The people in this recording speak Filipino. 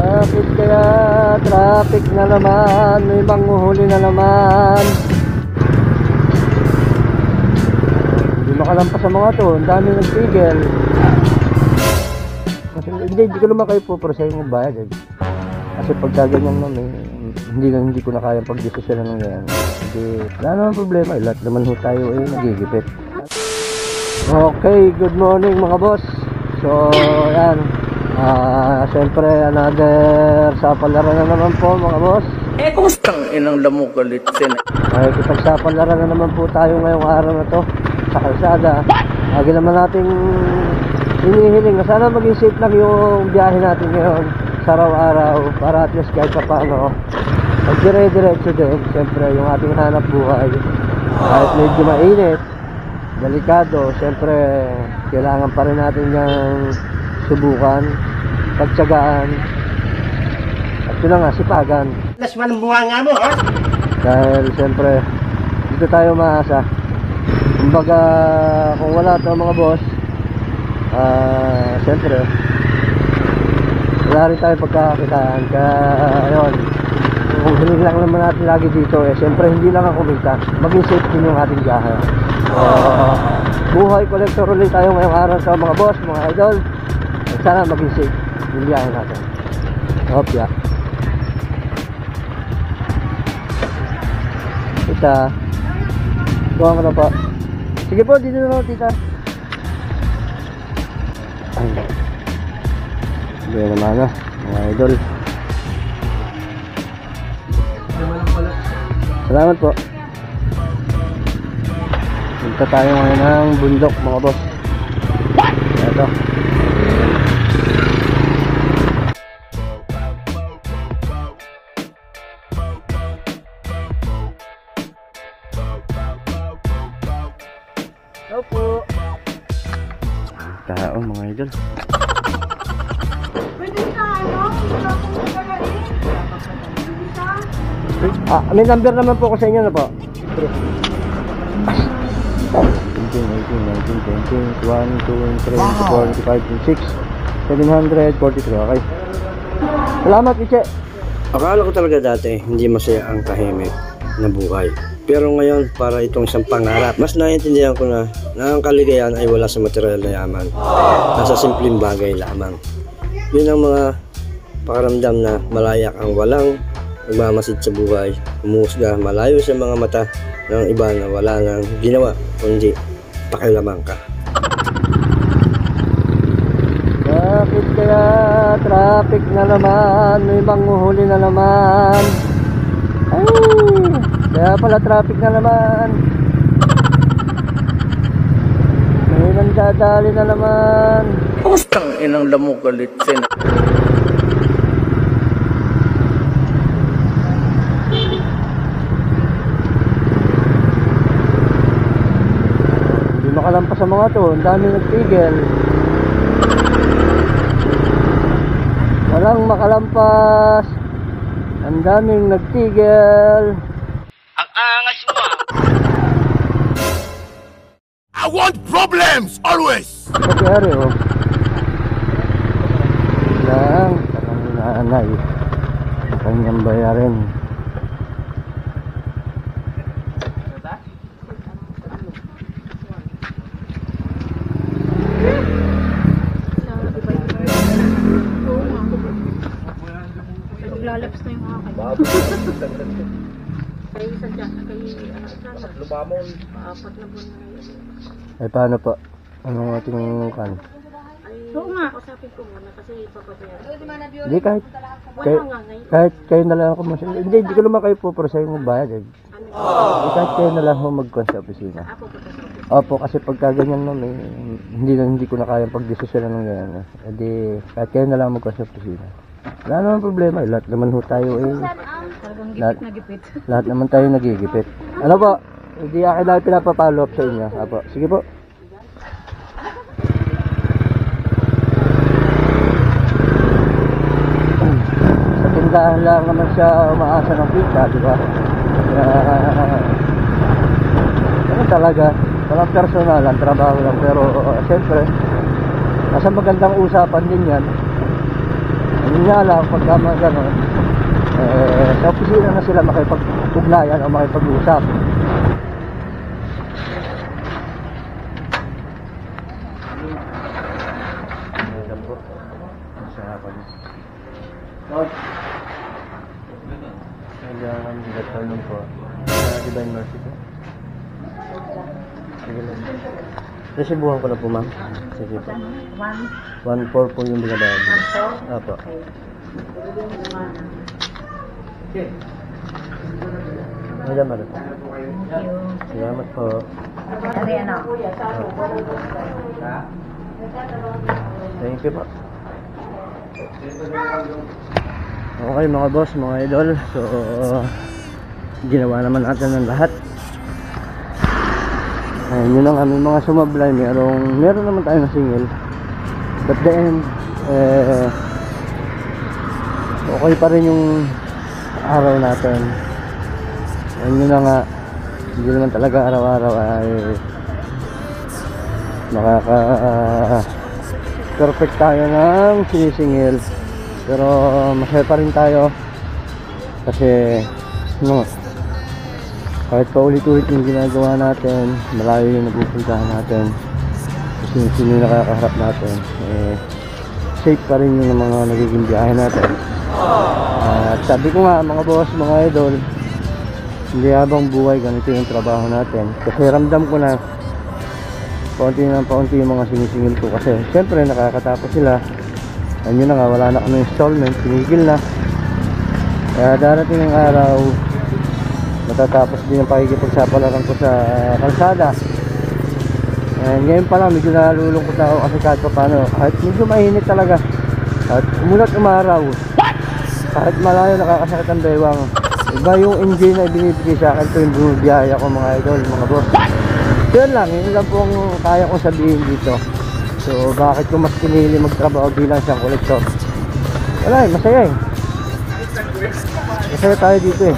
Bakit kaya traffic na naman? May manghuhuli na naman. Hindi makalampas sa mga to. Ang dami nagtigil. Kasi hindi ko naman kayo po pero sa yung bayad eh. Kasi pagka ganyan naman hindi ko na kayang pagdesisyon ng ganyan. Kasi wala naman problema. Lahat naman ho tayo nagigipit. Okay, good morning mga boss. So yan, siyempre another sapalaran na naman po mga boss. Kustang inang lamukalitin. Ay, kipagsapalaran na naman po tayo ngayong araw na to sa kalsada. Lagi naman nating hinihiling na sana maging safe lang yung biyahe natin ngayon sa araw-araw para at least kahit pa paano pag dire-diretso din siyempre yung ating hanap buhay kahit medyo mainit, delikado, siyempre kailangan pa rin natin yung subukan, pagtsagaan at yun nga, sipagan. Las manumbuha nga mo, ha? Dahil siyempre dito tayo maasa. Kumbaga kung wala ito mga boss, siyempre wala rin tayo pagkakakitaan. Kaya ayun, kung hiling lang naman natin lagi dito siyempre hindi lang ako kumita, maging safe din yung ating biyahe. Buhay collector ulit tayo ngayong araw sa mga boss, mga idol. Sana maging safe yung biyahe natin. Hopya tita, buwan ko na po. Sige po, dito na po tita. Ay, hindi naman mga idol. Salamat po. Punta tayo ngayon ng bundok mga boss. Ito. Ito po. Tao mga idol. May number naman po ko sa inyo na po. 19, 18, 19, 20, 21, 22, 23, 24, 25, 26, 743. Okay. Salamat, Iche. Akala ko talaga dati hindi masaya ang tahimik na buhay. Pero ngayon, para itong isang pangarap, mas naiintindihan ko na ang kaligayahan ay wala sa material na yaman. Nasa simpleng bagay lamang. Yun ang mga pakaramdam na malayak ang walang nagmamasid sa buhay, umusga malayo sa mga mata ng iba na wala nang ginawa kundi pakilamang ka. Bakit kaya traffic na naman? May manghuhuli na naman. Ay, kaya pala traffic na naman. May nandadali na naman. Kustang inang lamukalitin. Hindi makalampas sa mga to. Ang dami nagtigil. Walang makalampas. Ang daming nagtigil. Ang angas mo. I want problems always. Pagkari lang parang nanay ang kanyang bayarin. Maglalaps na yung akin. Kaya isa dyan, kaya lumamon. Apat na buwan na yun. Ay paano po? Anong ating kan? Oo nga, usapin ko muna kasi papabayaran. Hindi kahit Wala nga ngayon. kahit kayo na lang ako hindi ko naman kayo po pero sa yung bayad eh. Kahit kayo na lang ako mag-con sa opisina. Ako po kasi. Opo, kasi pagka ganyan naman hindi ko na kayang pagdesisyon ng ganyan. Edi kahit kayo na lang mag-con sa opisina. Wala naman problema, lahat naman ho tayo Talagang gipit na gipit. lahat naman tayo nagigipit. Ano po? Hindi akin lang pinapapollow up sa inyo. Apo, sige po. Sa tindahan lang naman siya umaasa ng kita, di ba? Ano talaga? Walang personal, ang trabaho lang. Pero siyempre, nasa magandang usapan din yan. Yun nga lang, pagka mga gano'n, sa opisina na sila makipag-ugnayan o makipag-usap. Kailangan po Divine Mercy po. Sige lang. Resibuhan ko na po, ma'am. Sige po. 1.4 po yung binabayad. 1.4? Opo. Okay. Salamat po. Salamat po. Thank you po. Okay mga boss, mga idol. So, ginawa naman natin ng lahat. Ayun, yun ang aming mga sumablay. Meron naman tayo na single. But the end, okay pa rin yung araw natin. Ayun, yun na nga. Hindi naman talaga araw-araw ay perfect tayo ng sinisingil. Pero masaya pa rin tayo kasi kahit paulit-ulit yung ginagawa natin, malayo yung napupuntahan natin, kasi sino yung nakakaharap natin, safe pa rin yung mga nagiging biyahe natin. At sabi ko nga mga boss, mga idol, hindi habang buhay ganito yung trabaho natin, kasi ramdam ko na paunti ng paunti yung mga sinisingil ko, kasi syempre nakakatapos sila. Ayun na nga, wala na kami installment, pinigil na. Kaya darating ang araw, matatapos din ang pakikipagsapalaran ko sa kalsada. And ngayon pa lang, medyo nalulungkot ako kasi kahit pa paano, kahit medyo mainit talaga, kahit umulat umaraw, kahit malayo nakakasakit ang bewang, iba yung engine na ibinibigay sa akin, ito yung bumibiyaya ko mga idol, mga boss. Yun lang po ang kaya kong sabihin dito. So bakit ko mas pinili magtrabaho bilang siyang kolektor? Wala masaya masaya tayo dito